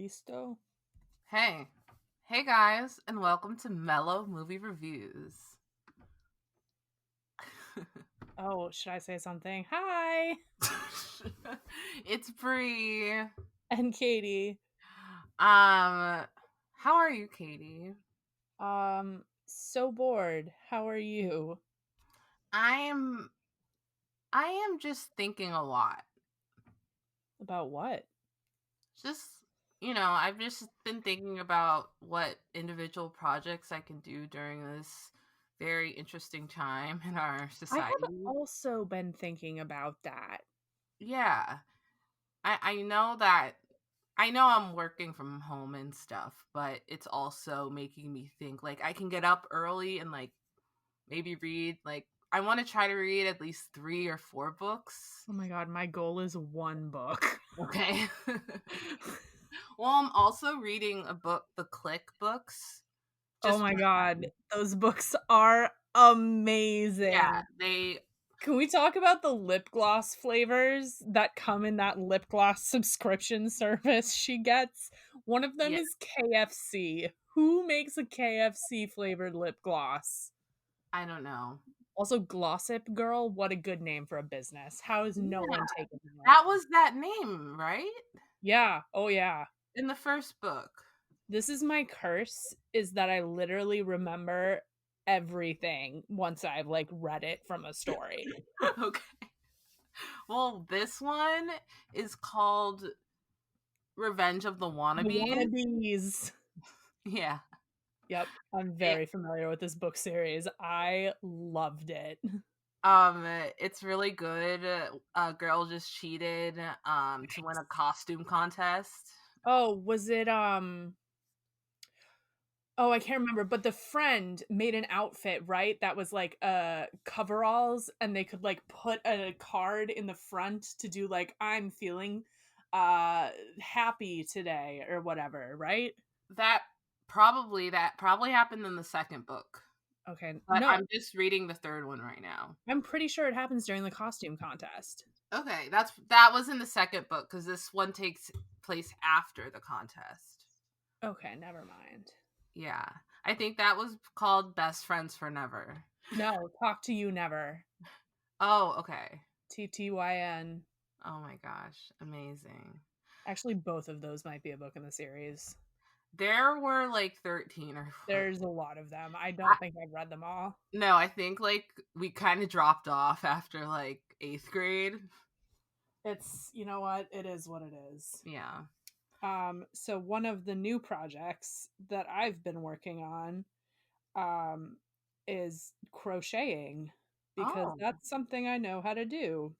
Listo? Hey. Hey guys, and welcome to Mellow Movie Reviews. Oh, should I say something? Hi! It's Bri. And Katie. How are you, Katie? So bored. How are you? I am just thinking a lot. About what? Just, I've just been thinking about what individual projects I can do during this very interesting time in our I have society. also been thinking about that. Yeah. I know that I know I'm working from home and stuff, but it's also making me think like I can get up early and like maybe read like I want to try to read at least 3 or 4 books. Oh my god, my goal is one book. Okay. Well, I'm also reading a book, the Click books. Oh Just my for god, fun. those books are Yeah, amazing. they Can we talk about the lip gloss flavors that come in that lip gloss subscription service she gets? One of them yeah, is KFC. Who makes a KFC flavored lip gloss? I don't know. Also, Glossip Girl, what a good name for a business. How is no Yeah, one taking that? that was that name, right? Yeah, oh yeah. In the first book. This is my curse is that I literally remember everything once I've like read it from a story. Okay. Well, this one is called Revenge of the The Wannabes. wannabes. Yeah. Yep, I'm It, very familiar with this book series. I loved it. it's really good. A girl just cheated to win a costume contest. Oh, was it oh, I can't remember, but the friend made an outfit, right? That was like coveralls and they could like put a card in the front to do like I'm feeling happy today or whatever, right? That probably happened in the second book. Okay. But No, I'm just reading the third one right now. I'm pretty sure it happens during the costume contest. Okay, that was in the second book because this one takes place after the contest. Okay, never mind. Yeah. I think that was called Best Friends for Never. No, talk to you never. Oh, okay. TTYN. Oh my gosh, amazing. Actually, both of those might be a book in the series. There were like 13 or 14. There's a lot of them. I don't think I've read them all. No, I think like we kind of dropped off after like 8th grade. It's, you know what? It is what it is. Yeah. So one of the new projects that I've been working on um, is crocheting because Oh. that's something I know how to do.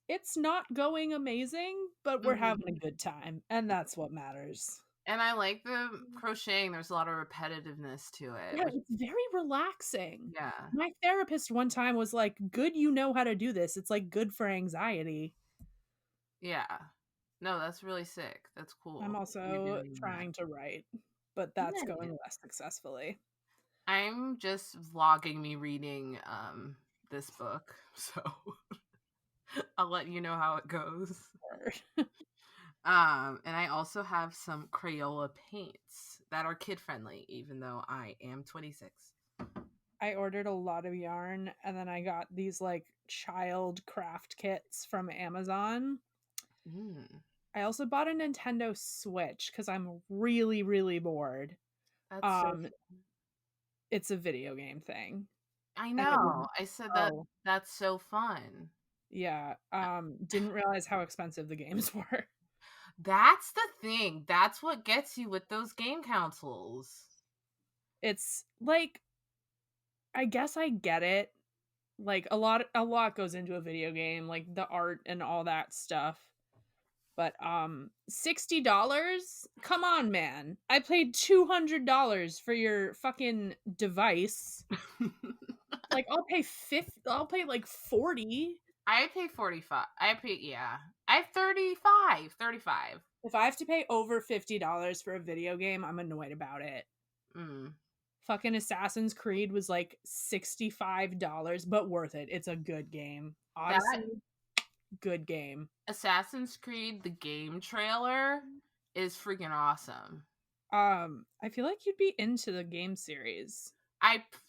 It's not going amazing, but we're having a Mhm. good time, and that's what matters. And I like the crocheting. There's a lot of repetitiveness to it, Yeah, which it's very relaxing. yeah. My therapist one time was like, "Good, you know how to do this. It's like good for anxiety." Yeah. No, that's really sick. That's I'm cool. You're also doing that. trying to write, but that's Nice. going less successfully. I'm just vlogging me reading this book. So I'll let you know how it goes. And I also have some Crayola paints that are kid friendly, even though I am 26. I ordered a lot of yarn and then I got these like child craft kits from Amazon. Mm, I also bought a Nintendo Switch because I'm really, really bored. that's so Um, fun. it's a video game thing. I And it was know. I said that oh that's so fun. yeah. Didn't realize how expensive the games were. That's the thing. That's what gets you with those game consoles. It's like I guess I get it. Like a lot goes into a video game, like the art and all that stuff. But $60? Come on, man. I paid $200 for your fucking device. Like I'll pay like 40. I pay 45. I pay yeah. I 35. 35. If I have to pay over $50 for a video game, I'm annoyed about it. Mm. Fucking Assassin's Creed was like $65, but worth it. It's a good game. That Odyssey, good game. Assassin's Creed the game trailer is freaking awesome. I feel like you'd be into the game series.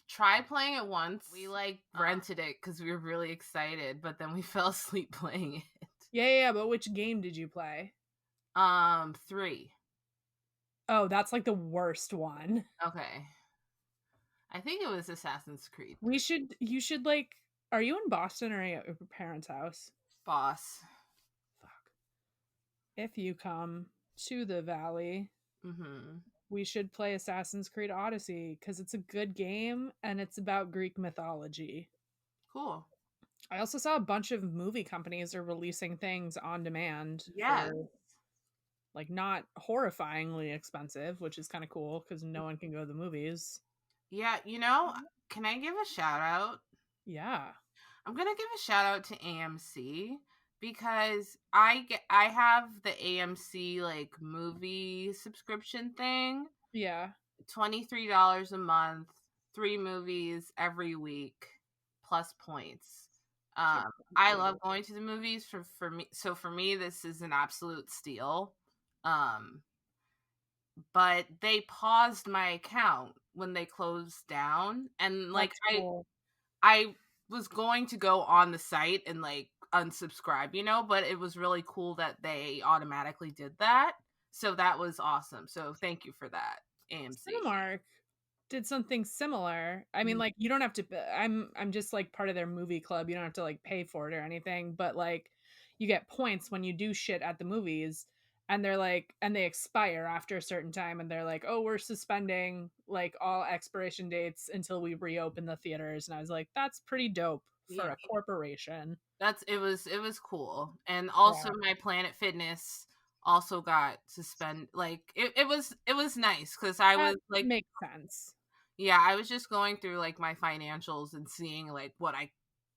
Tried playing it once. We like rented it because we were really excited, but then we fell asleep playing it. Yeah, but which game did you play? 3. Oh, that's like the worst one. Okay. I think it was Assassin's Creed You should like, are you in Boston or are you at your parents' house? Boss. Fuck. If you come to the valley, Mm-hmm. we should play Assassin's Creed Odyssey because it's a good game and it's about Greek mythology. Cool. I also saw a bunch of movie companies are releasing things on demand Yes. for like not horrifyingly expensive, which is kind of cool because no one can go to the movies. Yeah, can I give a shout out? Yeah. I'm gonna give a shout out to AMC because I have the AMC like movie subscription thing. Yeah. $23 a month, 3 movies every week, plus points. Shit. I love going to the movies for me. So for me, this is an absolute steal. Um, but they paused my account when they closed down, and like That's cool. I was going to go on the site and like unsubscribe, but it was really cool that they automatically did that. So that was awesome. So thank you for that, AMC. Cinemark did something similar. I mean, Mhm. like you don't have to. I'm just like part of their movie club. You don't have to like pay for it or anything. But like, you get points when you do shit at the movies, and they're like, and they expire after a certain time, and they're like, oh, we're suspending like all expiration dates until we reopen the theaters. And I was like, that's pretty dope for Yeah. a corporation. It was cool. And also Yeah, my Planet Fitness also got suspended. Like it was nice because I that was like, makes sense. yeah, I was just going through like my financials and seeing like what I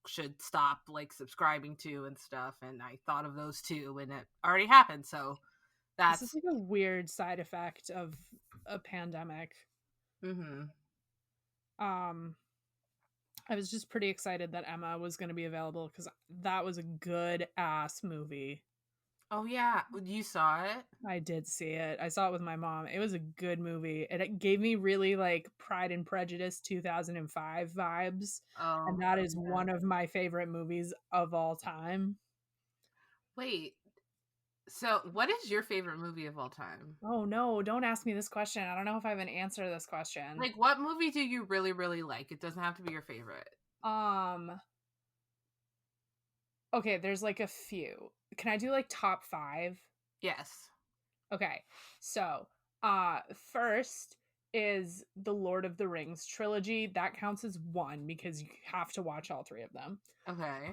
should stop like subscribing to and stuff, and I thought of those two and it already happened. So This is that's like a weird side effect of a pandemic. mhm. Um, I was just pretty excited that Emma was going to be available because that was a good ass movie. Oh yeah, you saw it? I did see it. I saw it with my mom. It was a good movie. It gave me really like Pride and Prejudice 2005 vibes. And Oh, that oh is yeah. one of my favorite movies of all time. Wait. So, what is your favorite movie of all time? Oh no, don't ask me this question. I don't know if I have an answer to this question. Like, what movie do you really, really like? It doesn't have to be your favorite. Um, okay, there's like a few. Can I do like top 5? Yes. Okay. So, first is the Lord of the Rings trilogy. That counts as one because you have to watch all 3 of them. Okay.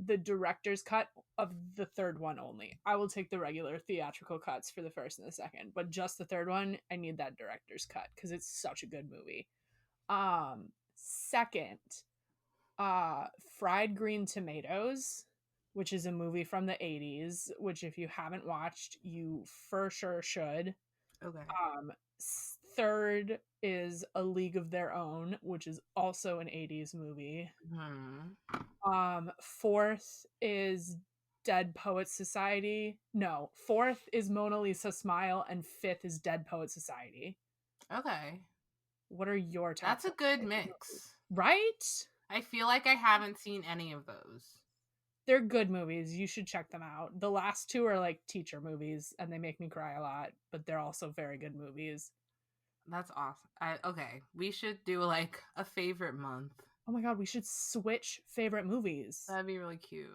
The director's cut of the third one only. I will take the regular theatrical cuts for the first and the second, but just the third one, I need that director's cut because it's such a good movie. Second, Fried Green Tomatoes, which is a movie from the 80s, which if you haven't watched, you for sure should. Okay. Third is A League of Their Own, which is also an 80s movie. Hmm. Fourth is Dead Poets Society. No, fourth is Mona Lisa Smile, and fifth is Dead Poet Society. Okay. What are your top That's a 5 good favorite movies? mix. Right? I feel like I haven't seen any of those. They're good movies. You should check them out. The last 2 are like teacher movies, and they make me cry a lot, but they're also very good movies. That's awesome. Okay, we should do like a favorite month. Oh my god, we should switch favorite movies, That'd be really cute.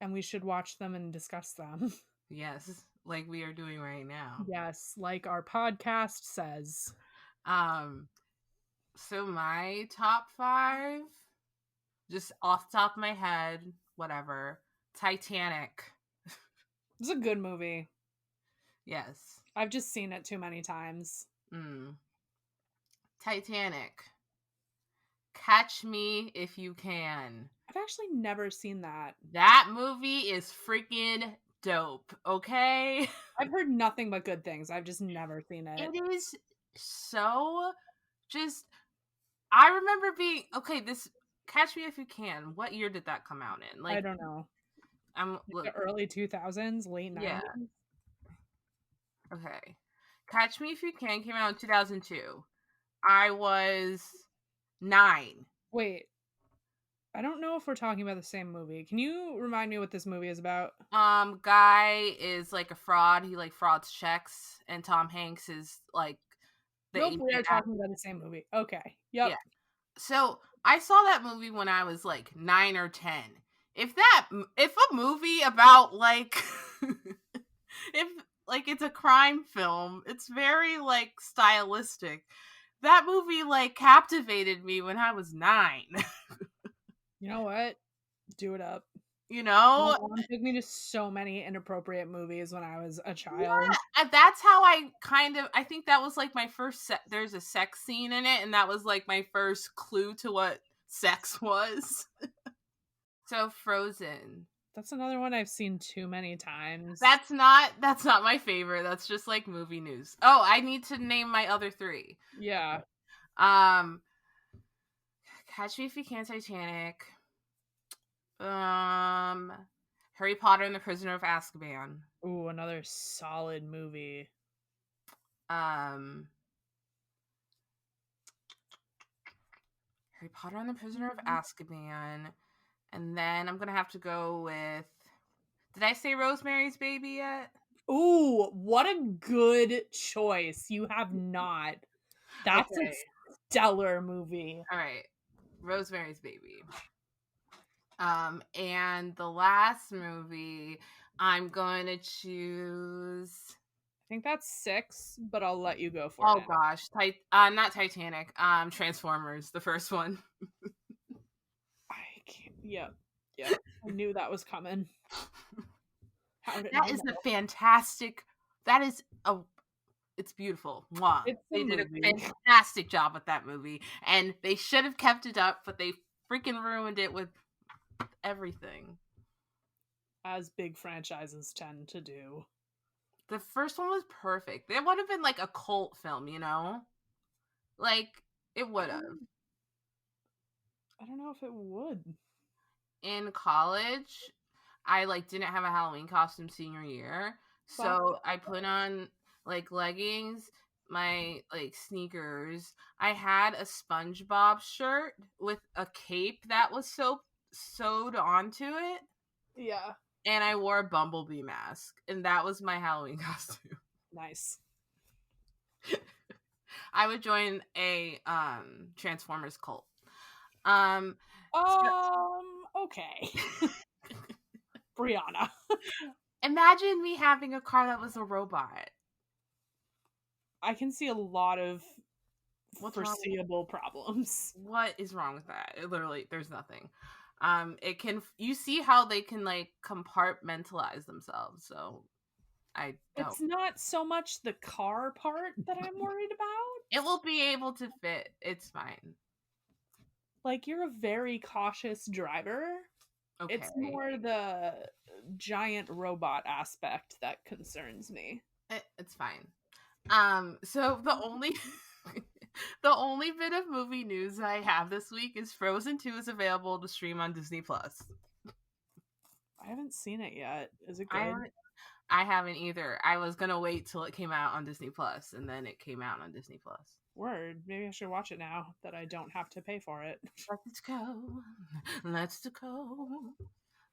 and we should watch them and discuss them. Yes, like we are doing right now. Yes, like our podcast says. Um, so my top 5, just off the top of my head, whatever. Titanic. It's a good movie. Yes. I've just seen it too many times. Mm. Titanic. Catch Me If You Can. I've actually never seen that. That movie is freaking dope, okay? I've heard nothing but good things. I've just never seen it. It is so just I remember being okay, this Catch Me If You Can. What year did that come out in? I Like don't know. I'm The look, early 2000s, late yeah. 90s. Okay. Catch Me If You Can came out in 2002. I was 9. Wait, I don't know if we're talking about the same movie. Can you remind me what this movie is about? Guy is like a fraud. He like frauds checks, and Tom Hanks is like the Nope, we are agent. talking about the same movie. Okay. Yeah. Yep. So I saw that movie when I was like 9 or 10. If a movie about like if like it's a crime film, it's very like stylistic. That movie like captivated me when I was 9. You know what? Do it up. You My know? mom took me to so many inappropriate movies when I was a child. Yeah, and that's how I think that was like my first there's a sex scene in it, and that was like my first clue to what sex was. So Frozen. That's another one I've seen too many times. That's not my favorite. That's just like movie news. Oh, I need to name my other 3. Yeah. Okay. Um Catch Me If You Can, Titanic. Um Harry Potter and the Prisoner of Azkaban. Ooh, another solid movie. Um Harry Potter and the Prisoner of Azkaban. And then I'm gonna have to go with. Did I say Rosemary's Baby yet? Ooh, what a good choice. You have not. That's a Okay. stellar movie. All right. Rosemary's Baby. And the last movie I'm going to choose. I think that's 6, but I'll let you go for Oh it. gosh, not Titanic. Transformers, the first one. I can't. Yep. Yep. I knew that was coming. How did That I is a know? fantastic. That is a. It's beautiful. Mwah. It's a They did a movie. fantastic job with that movie, and they should have kept it up, but they freaking ruined it with everything. As big franchises tend to do. The first one was perfect. It would have been like a cult film, you know? Like it would have. Um, I don't know if it would. In college, I like didn't have a Halloween costume senior year. Fuck. So I put on like leggings, my like sneakers. I had a SpongeBob shirt with a cape that was sewed onto it, Yeah. and I wore a bumblebee mask, and that was my Halloween costume. Nice. I would join a Transformers cult. Um Okay. Brianna. Imagine me having a car that was a robot. I can see a lot of What's wrong? foreseeable problems. What is wrong with that? It literally, there's nothing. It can. You see how they can like compartmentalize themselves. So I don't. It's not so much the car part that I'm worried It about. will be able to fit. It's fine. Like, you're a very cautious driver. It's Okay. more the giant robot aspect that concerns me. It's fine. So the only the only bit of movie news I have this week is Frozen 2 is available to stream on Disney Plus. I haven't seen it yet. Is it I good? haven't I haven't either. I was gonna wait till it came out on Disney Plus, and then it came out on Disney Plus. Word. Maybe I should watch it now that I don't have to pay for it. Let's go. Let's go.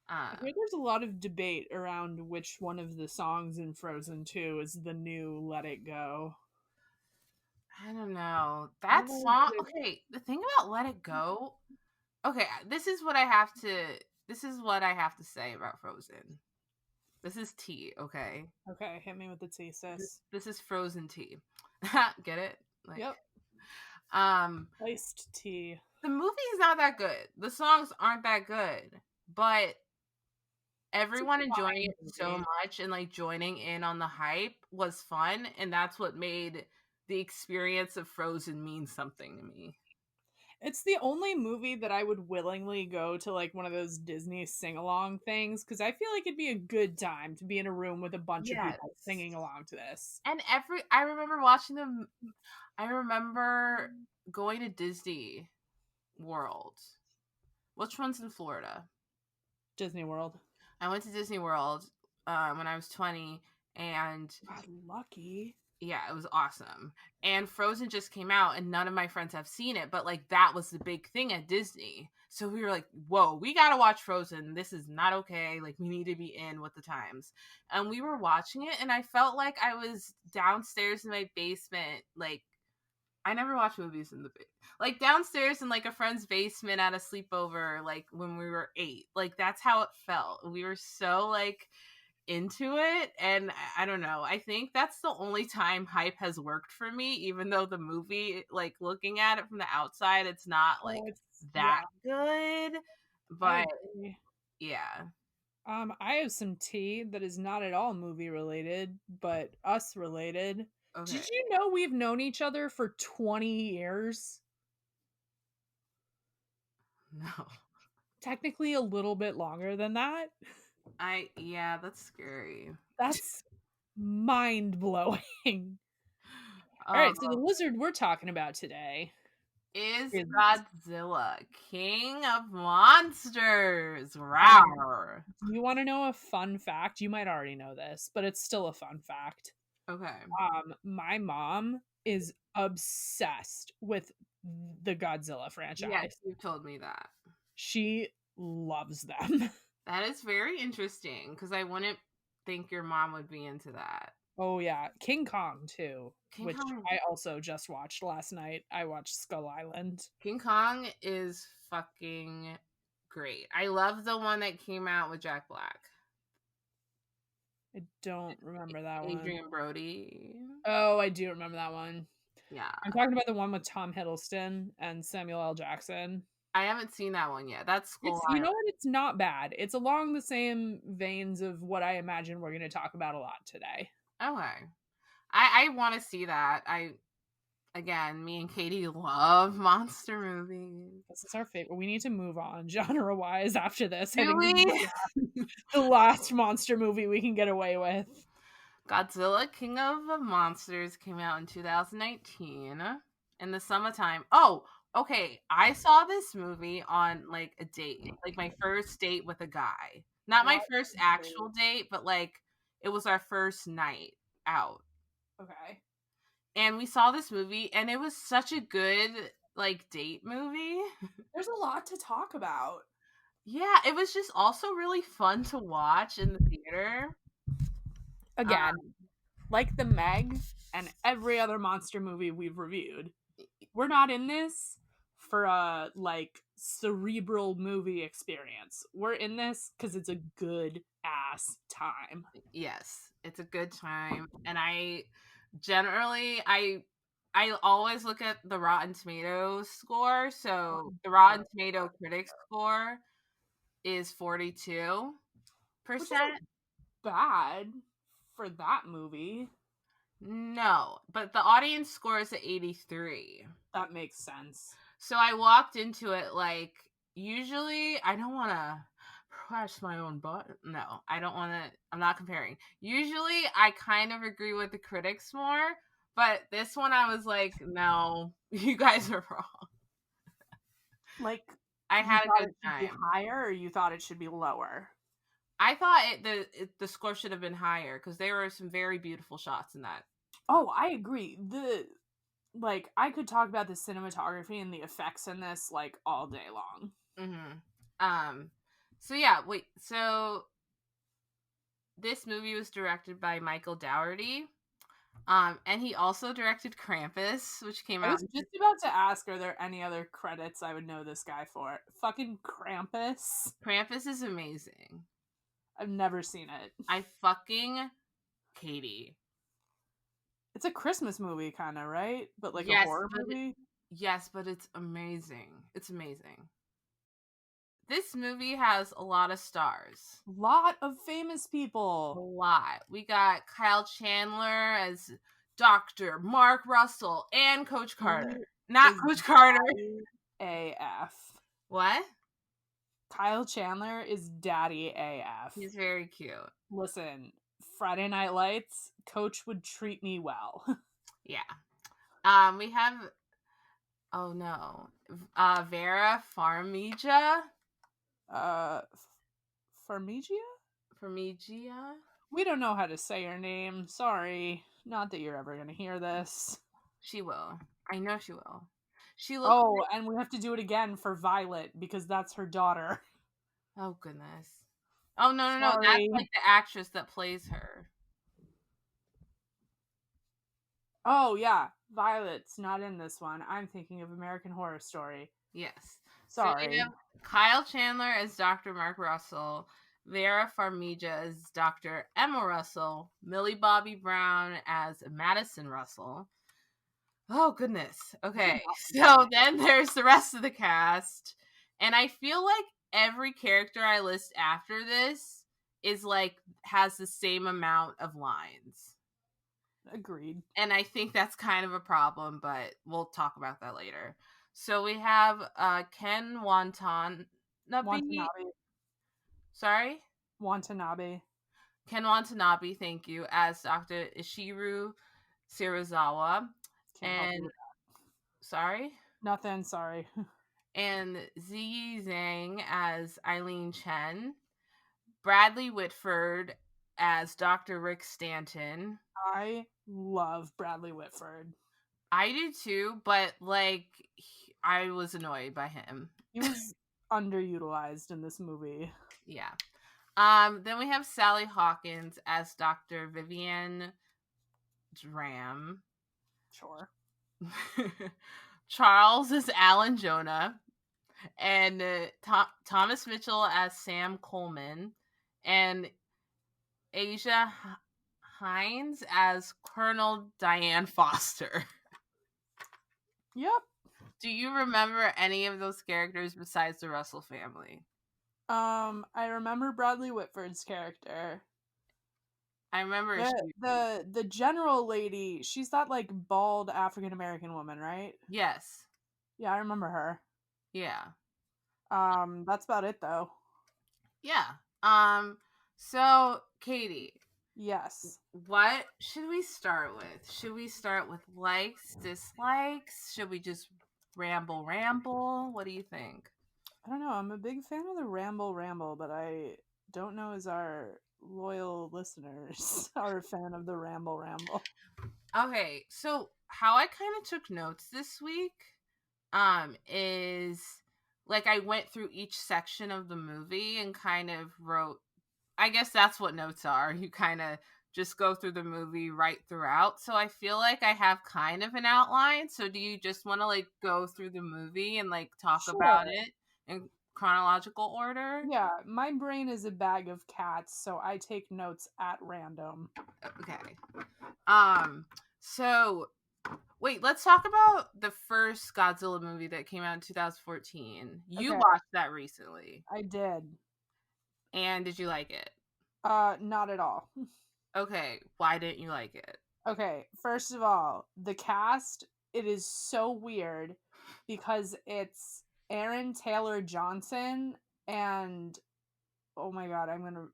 I hear there's a lot of debate around which one of the songs in Frozen 2 is the new Let It Go. I don't know. I don't That know song. if Okay, the thing about Let It Go. Okay, this is what I have to. This is what I have to say about Frozen. This is tea. Okay, okay, hit me with the T, sis. this is Frozen tea. Get it? Like, Yep. um, Iced tea. the movie is not that good. The songs aren't that good, but It's a everyone enjoying fine it so movie. much and like joining in on the hype was fun, and that's what made the experience of Frozen mean something to me. It's the only movie that I would willingly go to, like, one of those Disney sing-along things, because I feel like it'd be a good time to be in a room with a bunch of Yes. people singing along to this. And I remember watching them. I remember going to Disney World. Which one's in Florida? Disney World. I went to Disney World when I was 20, And God, lucky. yeah, it was awesome. And Frozen just came out, and none of my friends have seen it, but like that was the big thing at Disney. So we were like, whoa, we gotta watch Frozen. This is not okay. Like, we need to be in with the times. And we were watching it, and I felt like I was downstairs in my basement. Like, I never watch movies in the like downstairs in like a friend's basement at a sleepover, like when we were 8. Like, that's how it felt. We were so like into it, and I don't know, I think that's the only time hype has worked for me, even though the movie, like looking at it from the outside, it's not like Oh, it's that yeah, good, I but agree. yeah. I have some tea that is not at all movie related, but us related. Okay. Did you know we've known each other for 20 years? No. Technically a little bit longer than that. Yeah, that's scary. That's mind blowing. All um right, so the lizard we're talking about today is is Godzilla king of monsters. um Rawr. do you want to know a fun fact? You might already know this, but it's still a fun fact. Okay. My mom is obsessed with the Godzilla Yes, franchise. you've told me that. She loves them. That is very interesting, because I wouldn't think your mom would be into that. Oh yeah, King Kong too, King which Kong I also just watched last night. I watched Skull Island. King Kong is fucking great. I love the one that came out with Jack Black. I don't remember that one. Adrian Brody. Oh, I do remember that one. Yeah. I'm talking about the one with Tom Hiddleston and Samuel L. Jackson. I haven't seen that one yet. That's Skull You know Island. what? It's not bad. It's along the same veins of what I imagine we're going to talk about a lot today. Okay. I want to see that. Again, me and Katie love monster movies. This is our favorite. We need to move on genre wise after this. I Do think this is we? the last monster movie we can get away with. Godzilla King of Monsters came out in 2019 in the summertime. Oh, okay. I saw this movie on like a date, like my first date with a guy. Not my What? first actual date, but like it was our first night out. Okay. And we saw this movie, and it was such a good like date movie. There's a lot to talk about. Yeah, it was just also really fun to watch in the theater. Again, like the Meg and every other monster movie we've reviewed, we're not in this for a like cerebral movie experience. We're in this because it's a good ass time. Yes, it's a good time, and generally I always look at the Rotten Tomatoes score. So the Rotten Tomato critics score is 42%. Which isn't bad for that movie. No, but the audience score is at 83. That makes sense. So I walked into it like, usually I don't want to press my own butt. No, I don't want to. I'm not comparing. Usually I kind of agree with the critics more, but this one I was like, no, you guys are wrong. Like, I you had a thought good it should be time. higher, or you thought it should be lower? I thought the score should have been higher, because there were some very beautiful shots in that. Oh, I agree. I could talk about the cinematography and the effects in this like all day long. Mm-hmm. So yeah, wait. So this movie was directed by Michael Dougherty. And he also directed Krampus, which came I out. was just about to ask, are there any other credits I would know this guy for? Fucking Krampus. Krampus is amazing. I've never seen it. I fucking Katie. It's a Christmas movie, kind of, right? But like a Yes, horror movie. Yes, but it's amazing. It's amazing. This movie has a lot of stars. Lot of famous A people. lot. We got Kyle Chandler as Dr. Mark Russell and Coach Carter. Not Is Coach Carter. Daddy AF. What? Kyle Chandler is Daddy AF. He's very cute. Listen, Friday Night Lights, Coach would treat me well. Yeah. We have, oh no, Vera Farmiga. Farmiga? Farmiga. We don't know how to say her name. Sorry. Not that you're ever gonna hear this. She will. I know she will. She looks Oh, like, and we have to do it again for Violet because that's her daughter. oh goodness. Oh no, that's Sorry. like the actress that plays her. Oh, yeah. Violet's not in this one. I'm thinking of American Horror Story. Yes. So we Sorry. have Kyle Chandler as Dr. Mark Russell, Vera Farmiga as Dr. Emma Russell, Millie Bobby Brown as Madison Russell. Oh goodness. These are Okay. not fun So names. then there's the rest of the cast. And I feel like every character I list after this is like has the same amount of lines. Agreed. And I think that's kind of a problem, but we'll talk about that later. So we have Ken Watanabe. Watanabe. Sorry? Watanabe. Ken Watanabe, thank you, as Dr. Ishiru Serizawa. Can't help you And with sorry? nothing. Sorry. And Ziyi Zhang as Eileen Chen. Bradley Whitford as Dr. Rick Stanton. I love Bradley Whitford. I do too, but like I was annoyed by him. He was underutilized in this movie. Yeah. Then we have Sally Hawkins as Dr. Vivian Dram. Sure. Charles as Alan Jonah. And Thomas Mitchell as Sam Coleman. And Asia Hines as Colonel Diane Foster. Yep. Do you remember any of those characters besides the Russell family? I remember Bradley Whitford's character. I remember The general lady, she's that like bald African American woman, right? yes. Yeah, I remember her. Yeah. That's about it though. Yeah. So Katie, Yes. what should we start with? Should we start with likes, dislikes? Should we just ramble? What do you think? I don't know. I'm a big fan of the ramble, but I don't know as our loyal listeners are a fan of the ramble. Okay, so how I kind of took notes this week is like I went through each section of the movie and kind of wrote, I guess that's what notes are. You kind of just go through the movie right throughout. So I feel like I have kind of an outline. So do you just want to like go through the movie and like talk about Sure. it in chronological order? Yeah, my brain is a bag of cats, so I take notes at random. Okay. So wait, let's talk about the first Godzilla movie that came out in 2014. You Okay, watched that recently. I did. And did you like it? Not at all. Okay, why didn't you like it? Okay, first of all, the cast, it is so weird because it's Aaron Taylor Johnson and oh my god, I'm gonna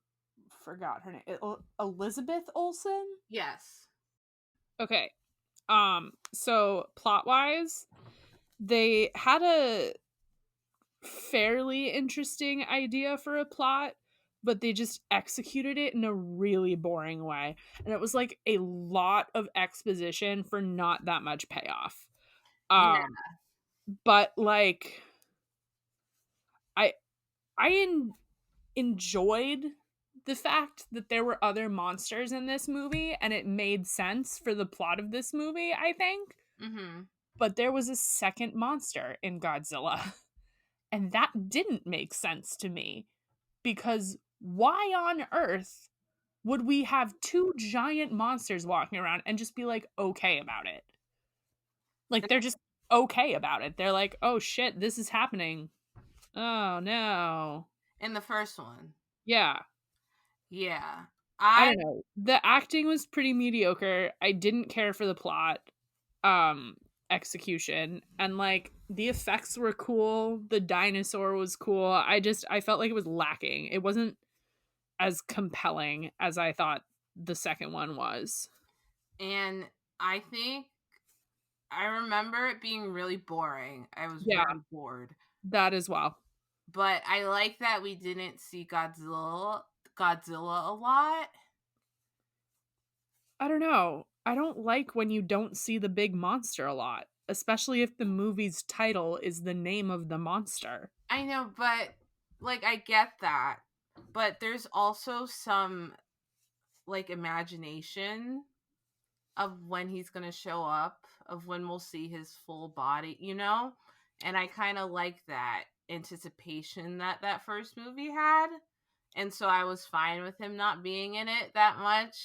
forgot her name. Elizabeth Olsen? Yes. Okay. So plot wise, they had a fairly interesting idea for a plot, but they just executed it in a really boring way. And it was like a lot of exposition for not that much payoff. Yeah. Um, but like I I enjoyed the fact that there were other monsters in this movie and it made sense for the plot of this movie, I think. Mhm. But there was a second monster in Godzilla, and that didn't make sense to me because why on earth would we have two giant monsters walking around and just be like okay about it? Like they're just okay about it. They're like, "Oh shit, this is happening. Oh no." In the first one. Yeah. Yeah. I I don't know. The acting was pretty mediocre. I didn't care for the plot um execution, and like the effects were cool. The dinosaur was cool. I felt like it was lacking. It wasn't as compelling as I thought the second one was. and I think I remember it being really boring. I was Yeah, very bored. that as well. But I like that we didn't see Godzilla a lot. I don't know. I don't like when you don't see the big monster a lot, especially if the movie's title is the name of the monster. I know, but like I get that. But there's also some like imagination of when he's going to show up, of when we'll see his full body, you know? And I kind of like that anticipation that that first movie had. And so I was fine with him not being in it that much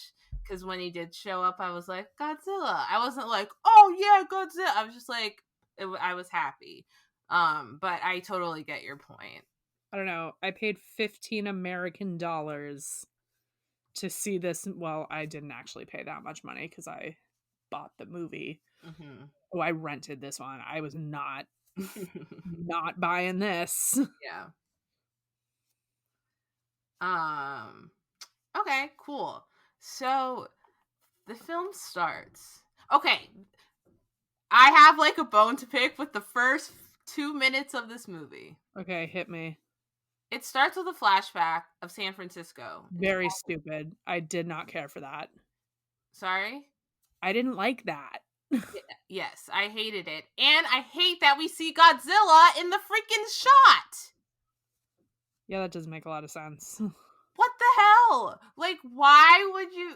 because when he did show up, I was like, Godzilla. I wasn't like, oh yeah, Godzilla. I was just like, I was happy. But I totally get your point. I don't know. I paid 15 American dollars to see this. Well, I didn't actually pay that much money because I bought the movie. Hmm. Oh, I rented this one. I was not buying this. Yeah. Um. Okay. Cool. So the film starts. Okay, I have like a bone to pick with the first 2 minutes of this movie. Okay, hit me. It starts with a flashback of San Francisco. Very stupid. I did not care for that. Sorry? I didn't like that. Yes, I hated it. And I hate that we see Godzilla in the freaking shot. Yeah, that doesn't make a lot of sense. What the hell? Like, why would you.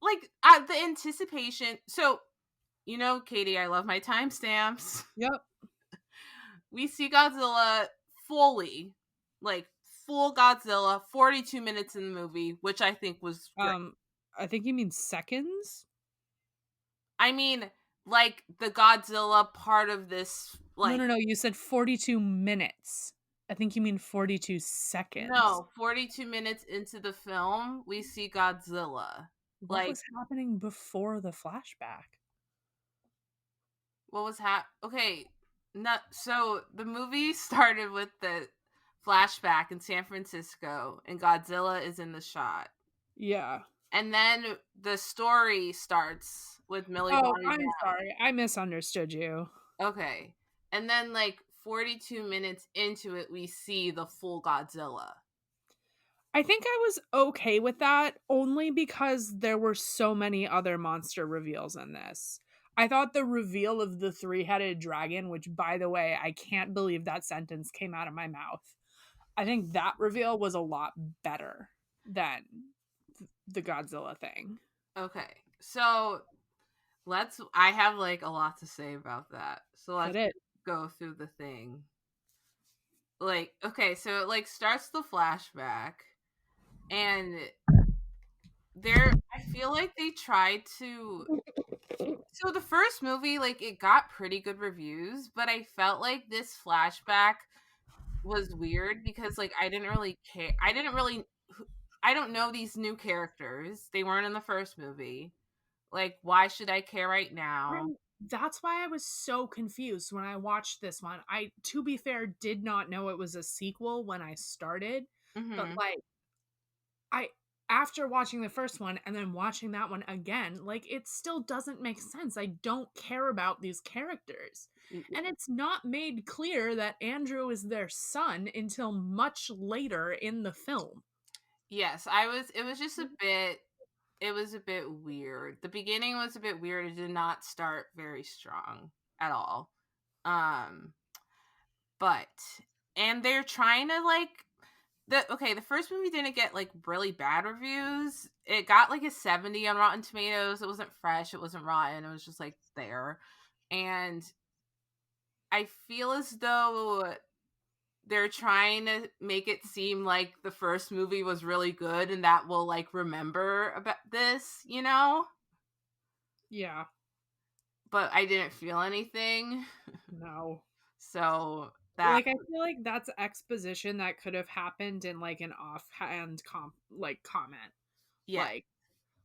Like, the anticipation. So, you know, Catie, I love my timestamps. Yep. We see Godzilla fully, like full Godzilla, 42 minutes in the movie, which I think was great. I think you mean seconds? I mean, like the Godzilla part of this, No, like, no, no, you said 42 minutes. I think you mean 42 seconds. no, 42 minutes into the film, we see Godzilla. What Like, was happening before the flashback? what was okay, not so the movie started with the flashback in San Francisco and Godzilla is in the shot. Yeah. And then the story starts with Millie Oh, Bobby I'm Brown. sorry. I misunderstood you. Okay. And then like 42 minutes into it, we see the full Godzilla. I think I was okay with that only because there were so many other monster reveals in this. I thought the reveal of the three-headed dragon, which by the way, I can't believe that sentence came out of my mouth. I think that reveal was a lot better than the Godzilla thing. Okay. So I have like a lot to say about that. So Hit let's it. go through the thing. Like, okay, so it like starts the flashback and I feel like they tried to. So the first movie, like, it got pretty good reviews, but I felt like this flashback was weird because like I didn't really care. I don't know these new characters. They weren't in the first movie. Like, why should I care right now? That's why I was so confused when I watched this one. I, to be fair, did not know it was a sequel when I started, but Hmm. like, I, after watching the first one and then watching that one again, like, it still doesn't make sense. I don't care about these characters. And it's not made clear that Andrew is their son until much later in the film. Yes, it was just a bit. It was a bit weird. The beginning was a bit weird. It did not start very strong at all. Um, but and they're trying to like the first movie didn't get like really bad reviews. It got like a 70 on Rotten Tomatoes. It wasn't fresh, it wasn't rotten, it was just like there. And I feel as though they're trying to make it seem like the first movie was really good and that we'll like remember about this, you know? Yeah, But I didn't feel anything. no. So that Like, I feel like that's exposition that could have happened in like an offhand comment. yeah,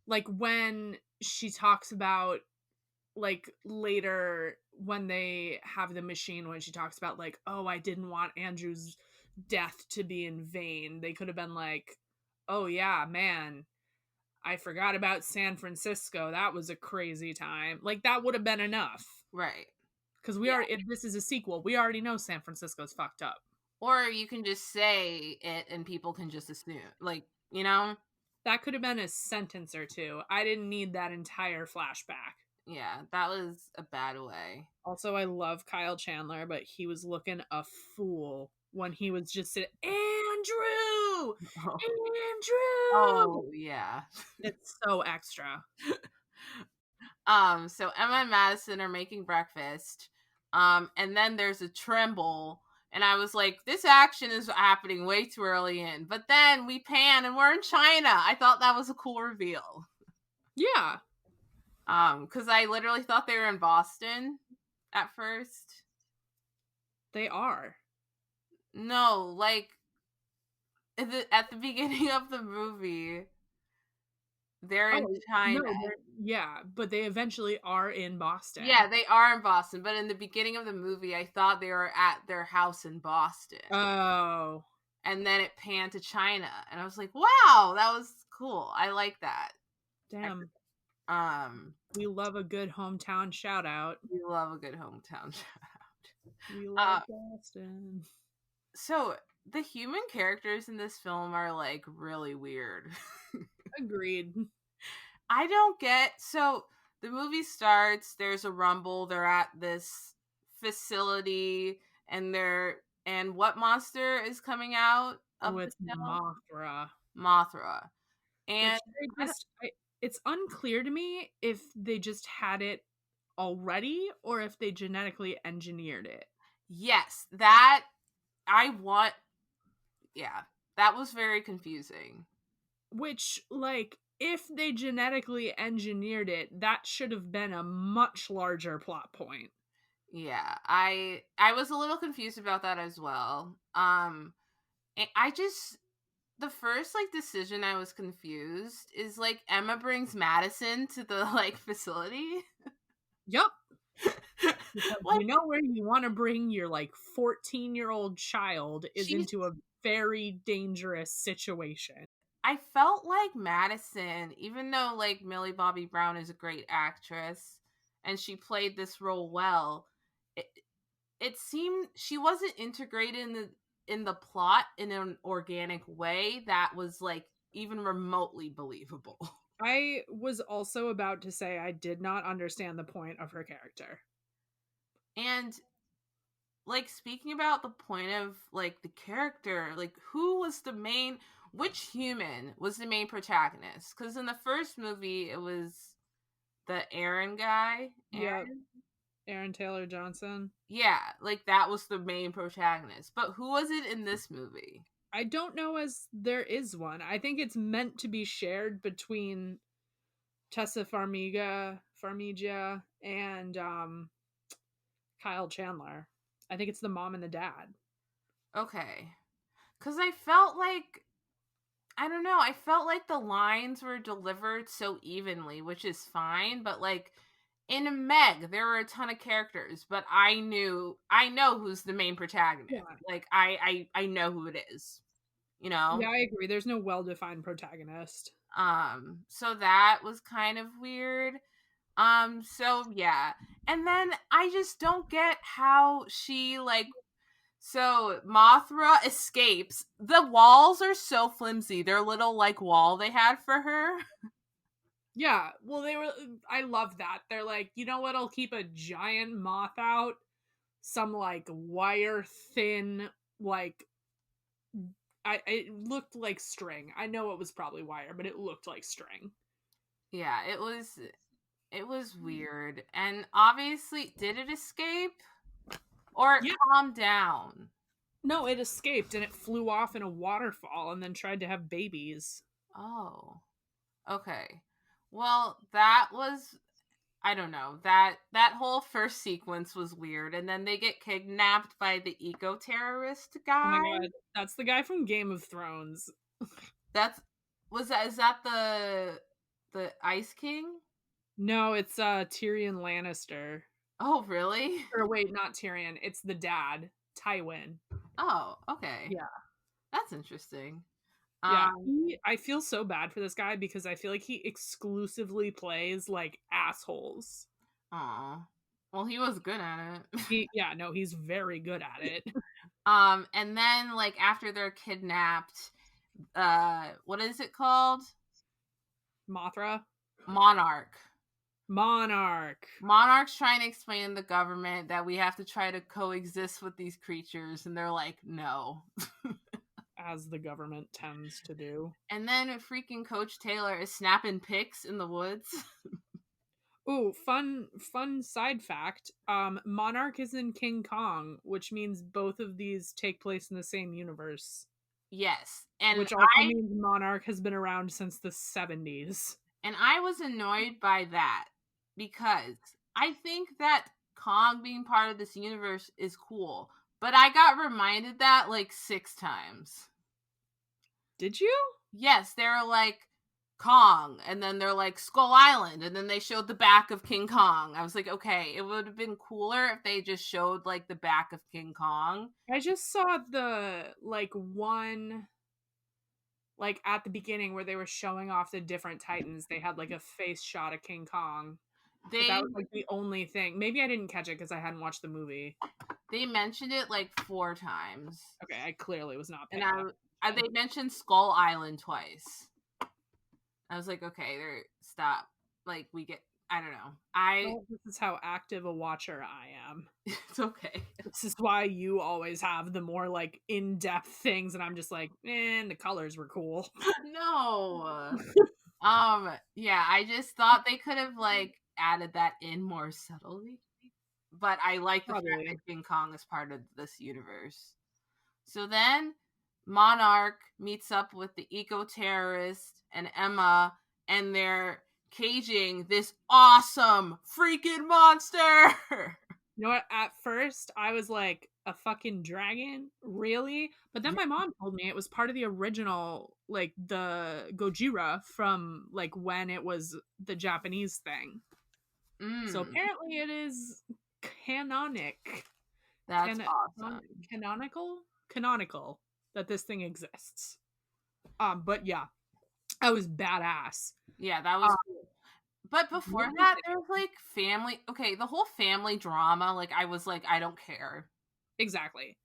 Like when she talks about like later when they have the machine, when she talks about like, oh, I didn't want Andrew's death to be in vain, they could have been like, oh yeah, man, I forgot about San Francisco, that was a crazy time. Like, that would have been enough, right. because we Yeah. are, if this is a sequel, we already know San Francisco's fucked up. Or you can just say it and people can just assume, like, you know? That could have been a sentence or two. I didn't need that entire flashback. Yeah, that was a bad way. Also, I love Kyle Chandler, but he was looking a fool when he was just saying, Andrew! Oh, Andrew! oh yeah. It's so extra. So Emma and Madison are making breakfast. And then there's a tremble. And I was like, this action is happening way too early in. But then we pan and we're in China. I thought that was a cool reveal. Yeah, Because I literally thought they were in Boston at first. they are. No, like at the beginning of the movie, they're in Oh, China. no, yeah, but they eventually are in Yeah, Boston. they are in Boston, but in the beginning of the movie, I thought they were at their house in Boston. Oh, And then it panned to China, and I was like, "Wow, that was cool. I like that." damn. Um, We love a good hometown shout out. we love a good hometown shout We out. love Boston. So the human characters in this film are like really weird. Agreed. I don't get so the movie starts, there's a rumble, they're at this facility and what monster is coming out Oh, of the it's shell? Mothra. Mothra. And Which they I don't, just it's unclear to me if they just had it already or if they genetically engineered it. yes, that I want yeah, that was very confusing. Which, like, if they genetically engineered it, that should have been a much larger plot point. Yeah, I was a little confused about that as well. I just the first like decision I was confused is like Emma brings Madison to the like facility. Yup. Because Like you know where you want to bring your like 14-year-old child is she's into a very dangerous situation. I felt like Madison, even though like Millie Bobby Brown is a great actress and she played this role well, it, it seemed she wasn't integrated in the plot in an organic way that was like even remotely believable. I was also about to say I did not understand the point of her character. And like speaking about the point of like the character, like who was the main which human was the main protagonist? Because in the first movie it was the Aaron guy. Yep. Aaron? Aaron Taylor Johnson. Yeah, like that was the main protagonist. But who was it in this movie? I don't know as there is one. I think it's meant to be shared between Tessa Farmiga and Kyle Chandler. I think it's the mom and the dad. Okay. Because I felt like I don't know, I felt like the lines were delivered so evenly, which is fine, but like in Meg, there were a ton of characters, but I know who's the main protagonist. Yeah. Like I know who it is, you know? Yeah, I agree. There's no well-defined protagonist. So that was kind of weird. So yeah. And then I just don't get how she like so Mothra escapes. The walls are so flimsy. Their little like wall they had for her. Yeah, well, I love that. They're like, you know what'll keep a giant moth out? Some like wire thin, like it looked like string. I know it was probably wire, but it looked like string. Yeah, it was weird. And obviously, did it escape or it Yeah, calmed down? no, it escaped and it flew off in a waterfall and then tried to have babies. Oh. Okay. Well, that was I don't know. That whole first sequence was weird and then they get kidnapped by the eco-terrorist Oh my guy. god, that's the guy from Game of Thrones. That's was that is that the Ice King? No, it's Tyrion Lannister. Oh, really? Or wait, not Tyrion. It's the dad, Tywin. Oh, okay. Yeah. That's interesting. Yeah, Um, I feel so bad for this guy because I feel like he exclusively plays like assholes. aw. Well, he was good at it. Yeah, no, he's very good at it. And then like after they're kidnapped, what is it called? Mothra? Monarch. Monarch. Monarch's trying to explain to the government that we have to try to coexist with these creatures, and they're like, no. As the government tends to do. And then freaking Coach Taylor is snapping pics in the woods. Ooh, fun side fact. Monarch is in King Kong, which means both of these take place in the same universe. Yes. And Which also means Monarch has been around since the 70s. And I was annoyed by that because I think that Kong being part of this universe is cool. But I got reminded that like 6 times. Did you? Yes, they were like Kong, and then they're like Skull Island, and then they showed the back of King Kong. I was like, okay, it would have been cooler if they just showed like the back of King Kong. I just saw the one at the beginning where they were showing off the different Titans. They had like a face shot of King Kong. But that was like the only thing. Maybe I didn't catch it because I hadn't watched the movie. They mentioned it like 4 times. Okay, I clearly was not paying and they mentioned Skull Island twice. I was like, okay, stop. Like, we get, I don't know. Well, this is how active a watcher I am. It's okay. This is why you always have the more like in-depth things, and I'm just like, the colors were cool. No. Yeah, I just thought they could have like added that in more subtly. But I like the fact that King Kong is part of this universe. So then Monarch meets up with the eco-terrorist and Emma, and they're caging this awesome freaking monster. You know what? At first, I was like, a fucking dragon? Really? But then my mom told me it was part of the original, like, the Gojira from, like, when it was the Japanese thing. So apparently it is canonic. That's awesome. Canonical that this thing exists. But yeah, that was badass. Yeah, that was cool. But before that, there was like family. Okay, the whole family drama. Like, I was like, I don't care. Exactly.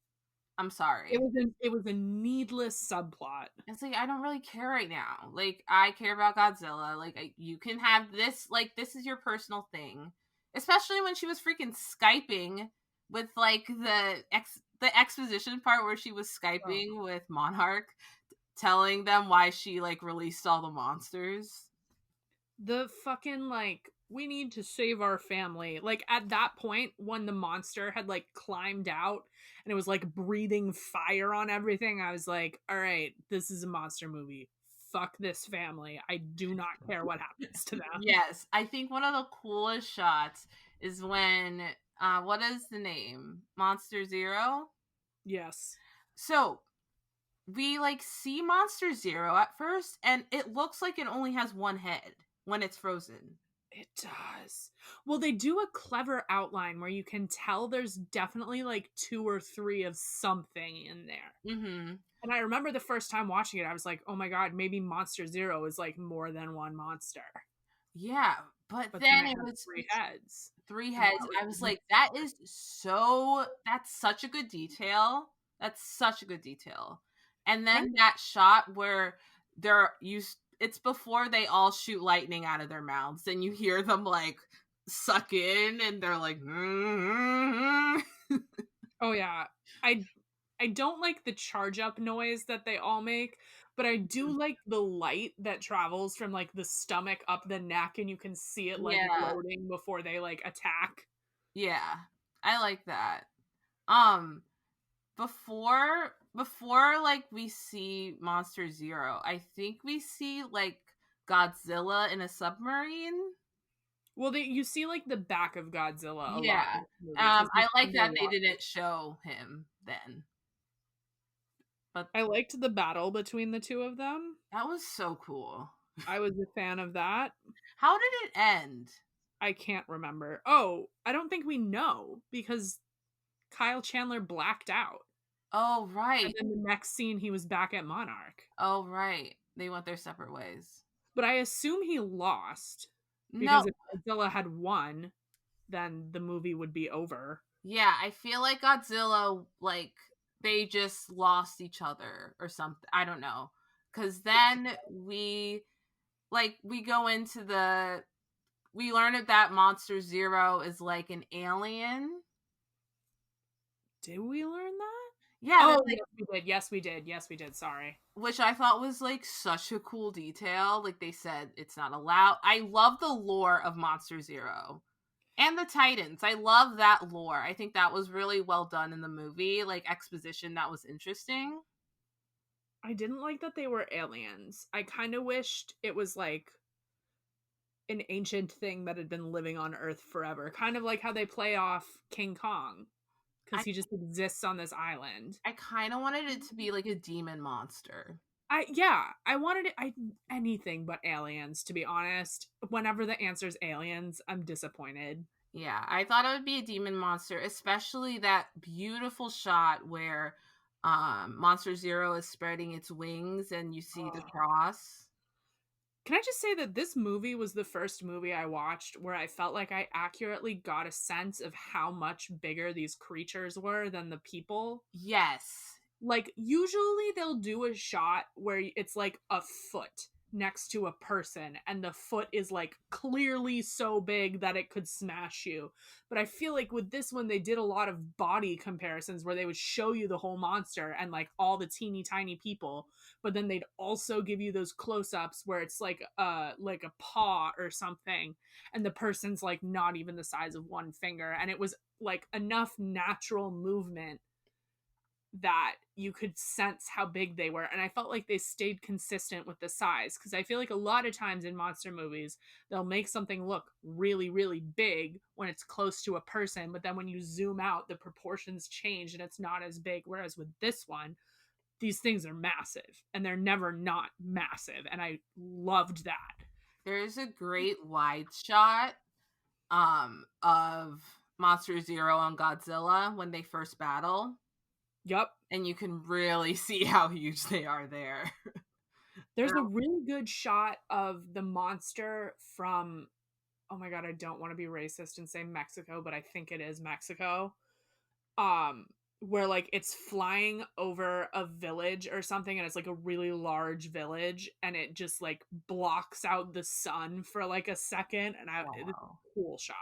I'm sorry. It was a needless subplot. It's like, I don't really care right now. Like, I care about Godzilla. Like, you can have this. Like, this is your personal thing. Especially when she was freaking Skyping with like the exposition part where she was Skyping with Monarch, telling them why she like released all the monsters. The fucking like, we need to save our family. Like, at that point when the monster had like climbed out and it was like breathing fire on everything, I was like, all right, this is a monster movie. Fuck this family. I do not care what happens to them. Yes, I think one of the coolest shots is when what is the name? Monster Zero? Yes. So we like see Monster Zero at first, and it looks like it only has one head when it's frozen. It does. Well, they do a clever outline where you can tell there's definitely like 2 or 3 of something in there. Mm-hmm. And I remember the first time watching it, I was like, oh my god, maybe Monster Zero is like more than one monster. Yeah, but then it was 3 heads. 3 heads. I was like, that's such a good detail. That's such a good detail. And then that shot where it's before they all shoot lightning out of their mouths, and you hear them like suck in, and they're like, mm-hmm. Oh yeah. I don't like the charge up noise that they all make, but I do like the light that travels from like the stomach up the neck, and you can see it like loading before they like attack. Yeah, I like that. Before like we see Monster Zero, I think we see like Godzilla in a submarine. Well, you see like the back of Godzilla a lot. I like that they didn't show him then. But I liked the battle between the two of them. That was so cool. I was a fan of that. How did it end? I can't remember. Oh, I don't think we know because Kyle Chandler blacked out. Oh, right. And then the next scene, he was back at Monarch. Oh, right. They went their separate ways. But I assume he lost. Because if Godzilla had won, then the movie would be over. Yeah, I feel like Godzilla, like, they just lost each other or something. I don't know. Because then we like we go into the we learn that Monster Zero is like an alien. Did we learn that? Yeah, there's Oh, like yes, we did. Yes, we did. Yes, we did. Sorry. which I thought was like such a cool detail. Like they said it's not allowed. I love the lore of Monster Zero and the Titans. I love that lore. I think that was really well done in the movie, like exposition that was interesting. I didn't like that they were aliens. I kind of wished it was like an ancient thing that had been living on Earth forever. Kind of like how they play off King Kong because I he just exists on this island. I kind of wanted it to be like a demon monster. I wanted it anything but aliens, to be honest. Whenever the answer's aliens, I'm disappointed. Yeah, I thought it would be a demon monster, especially that beautiful shot where Monster Zero is spreading its wings and you see the Oh. cross. Can I just say that this movie was the first movie I watched where I felt like I accurately got a sense of how much bigger these creatures were than the people? Yes. Like, usually they'll do a shot where it's like a foot next to a person, and the foot is like clearly so big that it could smash you. But I feel like with this one, they did a lot of body comparisons where they would show you the whole monster and like all the teeny tiny people, but then they'd also give you those close-ups where it's like a paw or something, and the person's like not even the size of one finger, and it was like enough natural movement that you could sense how big they were, and I felt like they stayed consistent with the size, because I feel like a lot of times in monster movies they'll make something look really really big when it's close to a person, but then when you zoom out the proportions change and it's not as big, whereas with this one these things are massive and they're never not massive, and I loved that. There's a great wide shot of Monster Zero and Godzilla when they first battle, Yup. and you can really see how huge they are there. There's They're a really good shot of the monster from, oh my god, I don't want to be racist and say Mexico, but I think it is Mexico. Um, where like it's flying over a village or something, and it's like a really large village, and it just like blocks out the sun for like a second, and it's wow. a cool shot.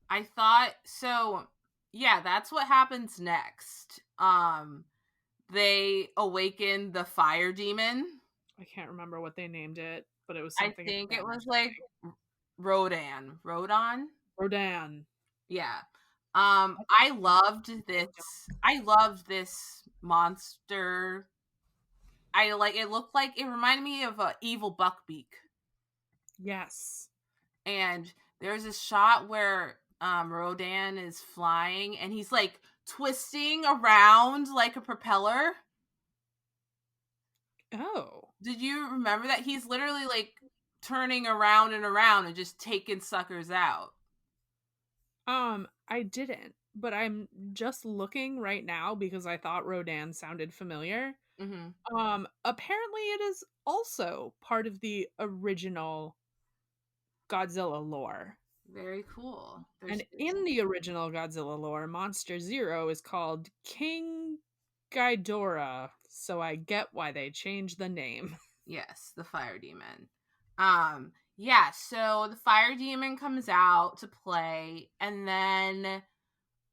I thought so yeah, that's what happens next. They awaken the fire demon. I can't remember what they named it, but it was I something in think it Spanish, was I like think. Rodon. Rodan. Yeah. I I don't loved this. I loved this monster. I like it looked like it reminded me of a evil Buckbeak. Yes. And there's a shot where Rodan is flying and he's like twisting around like a propeller. Oh. Did you remember that? He's literally like turning around and around and just taking suckers out. I didn't, but I'm just looking right now because I thought Rodan sounded familiar. Hmm. Apparently it is also part of the original Godzilla lore. Very cool. There's And in the original Godzilla lore, Monster Zero is called King Ghidorah, so I get why they changed the name. yes, the fire demon. Yeah, so the fire demon comes out to play and then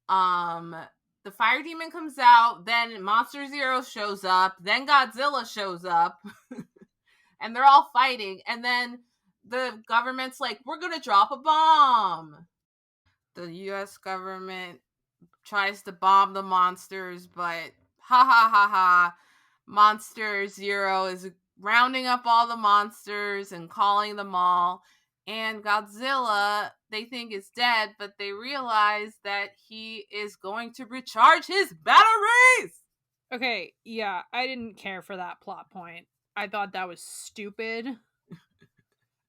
um the fire demon comes out, then Monster Zero shows up, then Godzilla shows up, and they're all fighting, and then the government's like, we're gonna drop a bomb. The US government tries to bomb the monsters, but ha ha ha ha. Monster Zero is rounding up all the monsters and calling them all. And Godzilla, they think is dead, but they realize that he is going to recharge his batteries. Okay, yeah, I didn't care for that plot point. I thought that was stupid.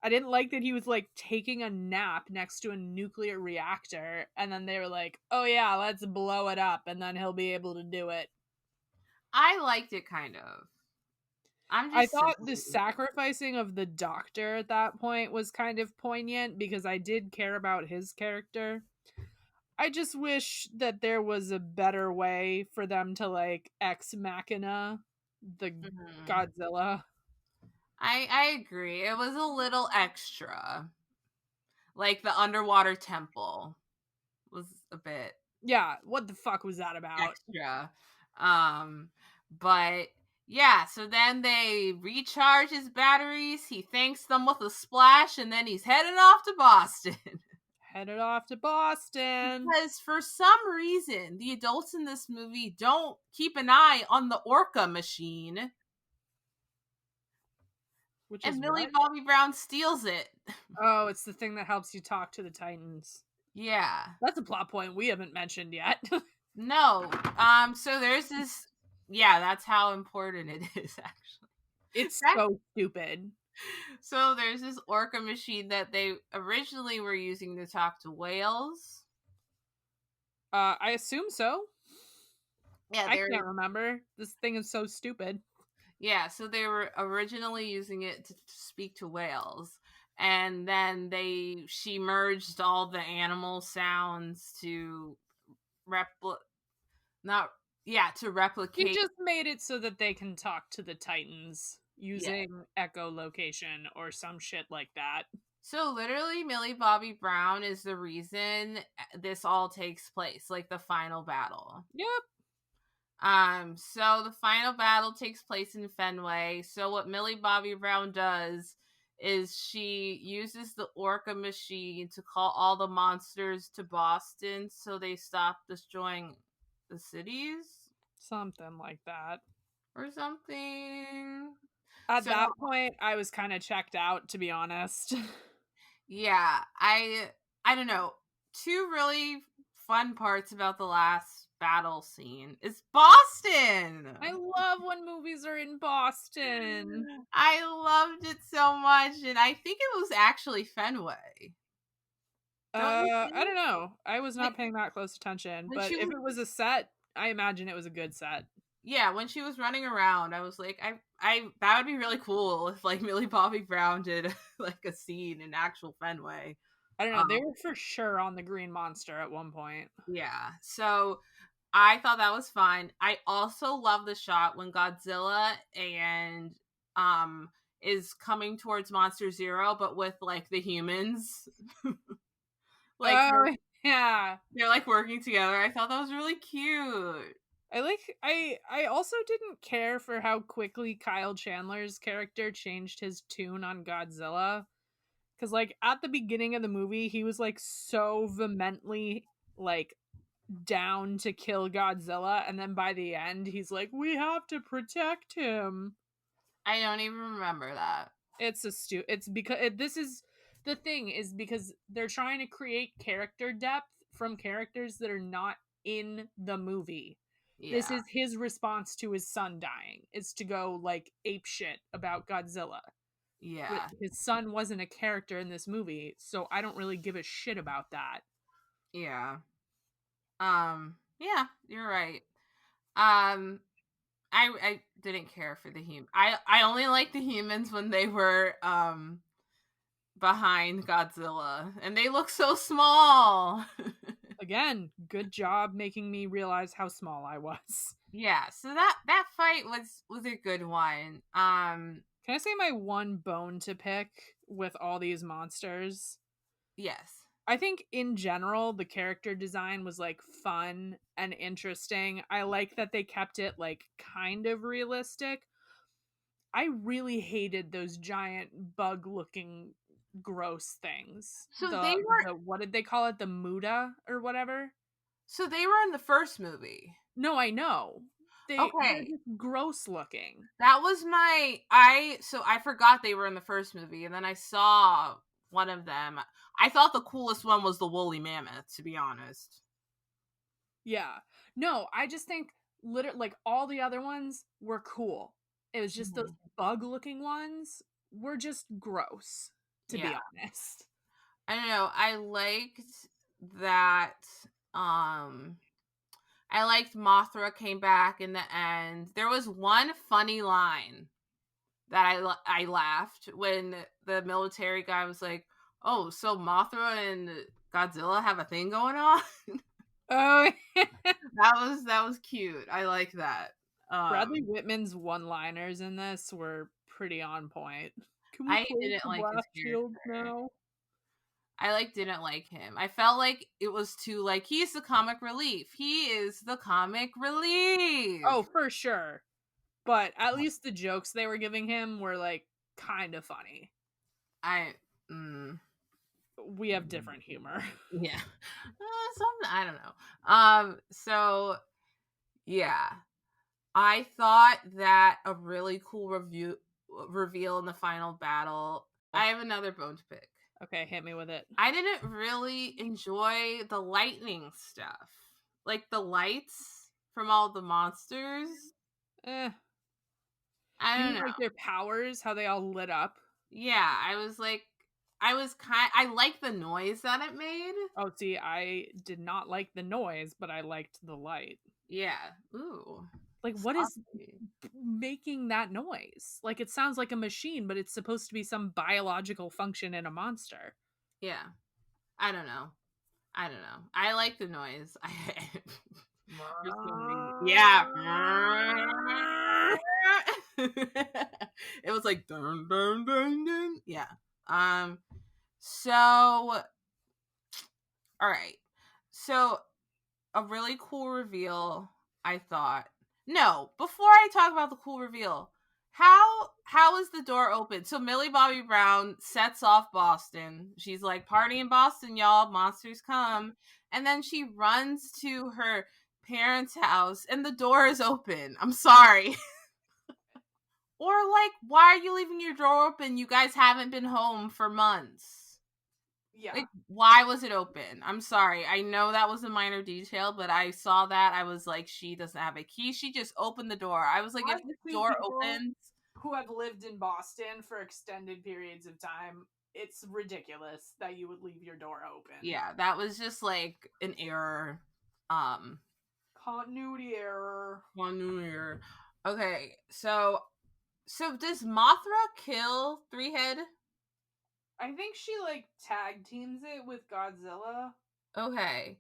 I didn't like that he was like taking a nap next to a nuclear reactor, and then they were like, "Oh yeah, let's blow it up and then he'll be able to do it." I liked it kind of. I'm I just thought the saying. sacrificing of the doctor at that point was kind of poignant because I did care about his character. I just wish that there was a better way for them to like ex machina the Mhm. Godzilla. I agree. It was a little extra. Like the underwater temple was a bit Yeah, what the fuck was that about? extra. Um, but yeah, so then they recharge his batteries. He thanks them with a splash, and then he's heading off to Boston. Headed off to Boston, Because for some reason, the adults in this movie don't keep an eye on the Orca machine, which and is Millie what? Bobby Brown steals it. Oh, it's the thing that helps you talk to the Titans. Yeah. That's a plot point we haven't mentioned yet. No. So there's this. Yeah, that's how important it is, actually. It's That so stupid. So there's this orca machine that they originally were using to talk to whales. I assume so. Yeah, I they're can't remember. This thing is so stupid. yeah, so they were originally using it to speak to whales. And then she merged all the animal sounds to repl not yeah, to He replicate. just made it so that they can talk to the Titans Yeah. using echolocation or some shit like that. So literally Millie Bobby Brown is the reason this all takes place, like the final battle. Yep. So the final battle takes place in Fenway. So what Millie Bobby Brown does is she uses the Orca machine to call all the monsters to Boston so they stop destroying the cities Something like that. or something. At So that point, I was kind of checked out, to be honest. yeah, I don't know. Two really fun parts about the last battle scene is Boston. I love when movies are in Boston. I loved it so much, and I think it was actually Fenway. Don't you I think? don't know. I was Like not paying that close attention, when but she if was, it was a set, I imagine it was a good set. yeah, when she was running around, I was like, I that would be really cool if like Millie Bobby Brown did like a scene in actual Fenway. I don't know. They Um, were for sure on the Green Monster at one point. yeah, so I thought that was fun. I also love the shot when Godzilla and um is coming towards Monster Zero, but with like the humans, like Oh yeah. they're like working together. I thought that was really cute. I also didn't care for how quickly Kyle Chandler's character changed his tune on Godzilla. Cause like at the beginning of the movie, he was like so vehemently like down to kill Godzilla, and then by the end, he's like, "We have to protect him." I don't even remember that. It's because this is the thing is because they're trying to create character depth from characters that are not in the movie. This Yeah, is his response to his son dying, is to go like ape shit about Godzilla. But yeah, his son wasn't a character in this movie, so I don't really give a shit about that. yeah. Yeah, you're right. Um, I didn't care for the I only liked the humans when they were behind Godzilla, and they look so small. Again, good job making me realize how small I was. Yeah, so that fight was a good one. Can I say my one bone to pick with all these monsters? Yes. I think in general the character design was like fun and interesting. I like that they kept it like kind of realistic. I really hated those giant bug looking gross things. So they were The what did they call it? The Muda or whatever? in the first movie. No, I know. They're Okay. just gross looking. That was I forgot they were in the first movie, and then I saw one of them. I thought the coolest one was the woolly mammoth, to be honest. Yeah. No, I just think literally like all the other ones were cool. It was just those Mhm. bug looking ones were just gross, to be Yeah. honest. I don't know. That um I liked Mothra came back in the end. There was one funny line that I laughed when the military guy was like, "Oh, so Mothra and Godzilla have a thing going on?" Oh, That was cute. I like that. Bradley Whitman's one liners in this were pretty on point. Can we I close didn't the like his blast shield character. now? I like didn't like him. I felt like it was too like he's the comic relief. He is the comic relief. Oh, for sure. But at least the jokes they were giving him were like kind of funny. I mm, We have different humor. yeah. Something I don't know. So yeah. I thought that a really cool reveal in the final battle. I have another bone to pick. Okay, hit me with it. I didn't really enjoy the lightning stuff. Like the lights from all the monsters. Eh. I You don't mean know. like their powers, how they all lit up? Yeah, I like the noise that it made. Oh, see, I did not like the noise, but I liked the light. Yeah. Ooh. Like, what is Saucy. making that noise? Like, it sounds like a machine, but it's supposed to be some biological function in a monster. Yeah. I don't know. I don't know. I like the noise. For some reason. Yeah. It was like dun dun dun dun. Yeah. So all right. So a really cool reveal, I thought. No, before I talk about the cool reveal, how is the door open? So Millie Bobby Brown sets off Boston. She's like, "Party in Boston, y'all, monsters come." And then she runs to her parents' house and the door is open. I'm sorry. Or like, why are you leaving your door open? You guys haven't been home for months. Yeah. Like, why was it open? I'm sorry. I know that was a minor detail, but I saw that. I was like, she doesn't have a key. She just opened the door. I was like, if this Honestly, door people opens, who have lived in Boston for extended periods of time, it's ridiculous that you would leave your door open. yeah, that was just like an error. Continuity error. One new error. Okay, so does Mothra kill Three Head? I think she like tag teams it with Godzilla. Okay,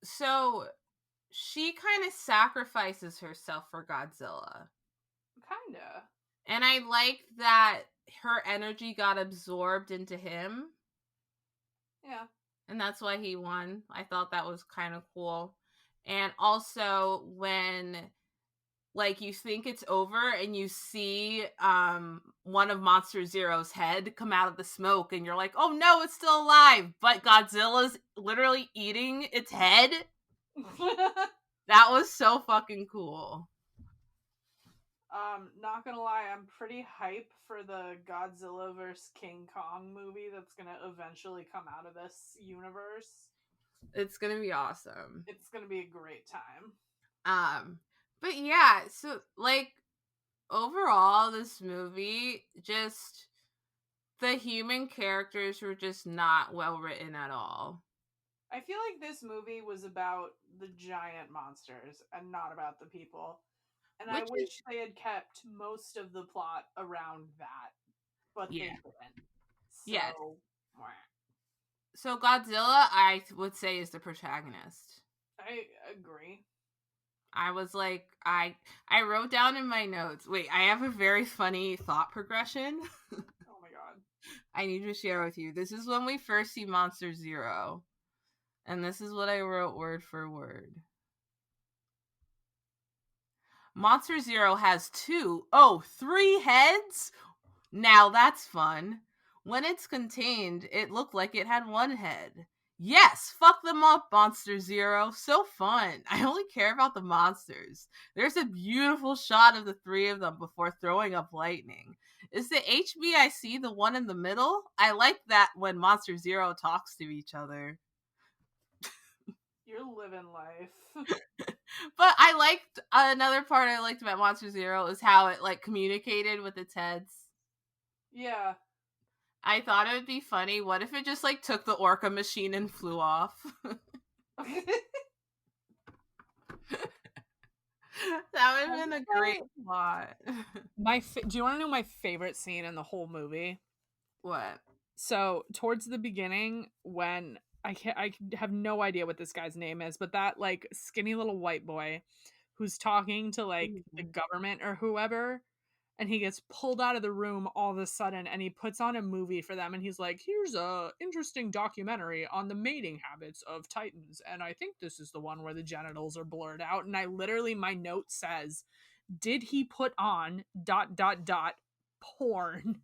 so she kind of sacrifices herself for Godzilla. Kinda. And I like that her energy got absorbed into him. Yeah. And that's why he won. I thought that was kind of cool. And also when like you think it's over and you see one of Monster Zero's head come out of the smoke and you're like, "Oh no, it's still alive." But Godzilla's literally eating its head. That was so fucking cool. Not gonna lie, I'm pretty hype for the Godzilla vs. King Kong movie that's gonna eventually come out of this universe. It's going to be awesome. It's gonna be a great time. But yeah, so like overall this movie just the human characters were just not well written at all. I feel like this movie was about the giant monsters and not about the people. And I Which wish is they had kept most of the plot around that, but they yeah. didn't. Yes. So, So Godzilla I would say is the protagonist. I agree. I was like I wrote down in my notes. Wait, I have a very funny thought progression. Oh my god. I need to share with you. This is when we first see Monster Zero. And this is what I wrote word for word. Monster Zero has three heads? Now that's fun. When it's contained, it looked like it had one head. Yes, fuck them up, Monster Zero. So fun. I only care about the monsters. There's a beautiful shot of the three of them before throwing up lightning. Is the HBIC the one in the middle? I like that when Monster Zero talks to each other. You're living life. But I liked another part I liked about Monster Zero is how it like communicated with its heads. Yeah. I thought it would be funny. What if it just like took the orca machine and flew off? That would have been a great plot. Do you want to know my favorite scene in the whole movie? What? So towards the beginning, when I have no idea what this guy's name is, but that like skinny little white boy who's talking to like the government or whoever, and he gets pulled out of the room all of a sudden, and he puts on a movie for them, and he's like, here's a interesting documentary on the mating habits of titans, and I think this is the one where the genitals are blurred out. And I literally, my note says, did he put on ... porn?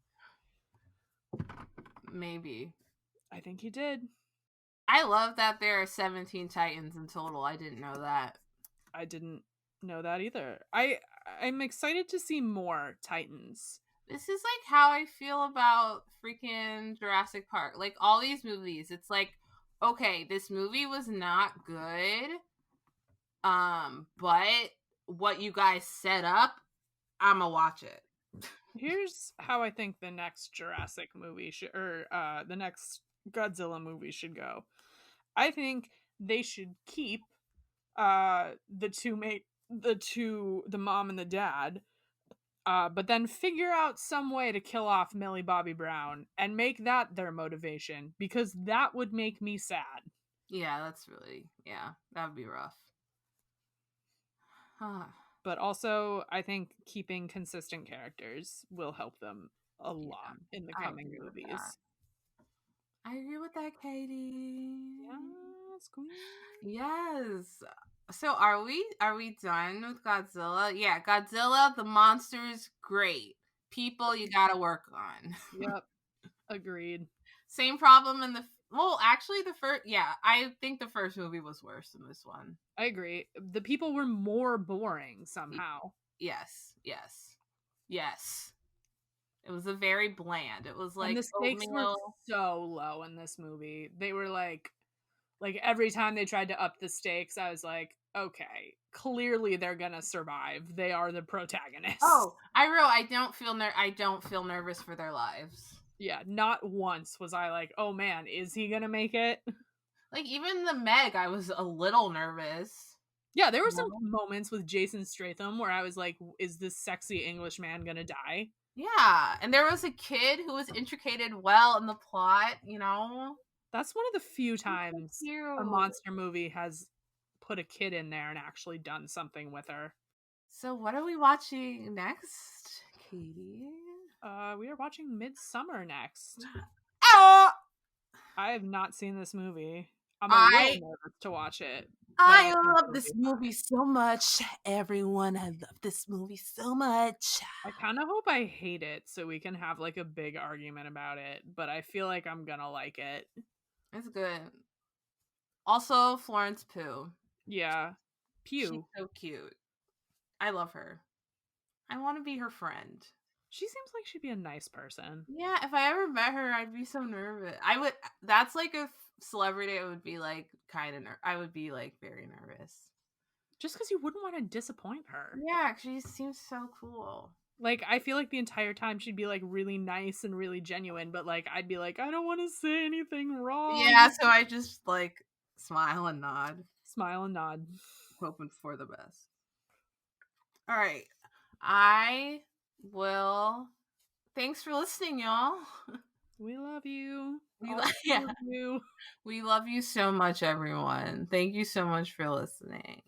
Maybe. I think he did. I love that there are 17 Titans in total. I didn't know that. I didn't know that either. I'm excited to see more Titans. This is like how I feel about freaking Jurassic Park. Like all these movies, it's like, okay, this movie was not good. But what you guys set up, I'ma watch it. Here's how I think the next Jurassic movie should, or the next Godzilla movie should go. I think they should keep the mom and the dad, but then figure out some way to kill off Millie Bobby Brown and make that their motivation, because that would make me sad. Yeah, that's really, yeah, that would be rough. But also, I think keeping consistent characters will help them a lot in the coming movies. I agree with that, Katie. Yes, queen. Yes. So are we done with Godzilla? Yeah, Godzilla, the monsters, great. People you gotta work on. Yep. Agreed. Same problem in actually the first, yeah, I think the first movie was worse than this one. I agree. The people were more boring somehow. Yes. It was a very bland. It was like, and the stakes were so low in this movie. They were like every time they tried to up the stakes, I was like, okay, clearly they're gonna survive. They are the protagonists. Oh, I don't feel nervous for their lives. Yeah, not once was I like, oh man, is he gonna make it? Like even the Meg, I was a little nervous. Yeah, there were some moments with Jason Statham where I was like, is this sexy English man gonna die? Yeah, and there was a kid who was intricated well in the plot, you know? That's one of the few times a monster movie has put a kid in there and actually done something with her. So what are we watching next, Katie? We are watching Midsummer next. Oh! I have not seen this movie. I'm a little nervous to watch it. I love this movie so much. Everyone, I love this movie so much. I kind of hope I hate it so we can have like a big argument about it, but I feel like I'm gonna like it. It's good. Also, Florence Pugh. Yeah. Pugh. She's so cute. I love her. I want to be her friend. She seems like she'd be a nice person. Yeah, if I ever met her, I'd be so nervous. That's like a celebrity I would be like I would be like very nervous. Just because you wouldn't want to disappoint her. Yeah, she seems so cool. Like, I feel like the entire time she'd be like really nice and really genuine, but like I'd be like, I don't want to say anything wrong. Yeah, so I just like smile and nod. Smile and nod. Hoping for the best. All right. I will. Thanks for listening, y'all. We love you. We love you so much, everyone. Thank you so much for listening.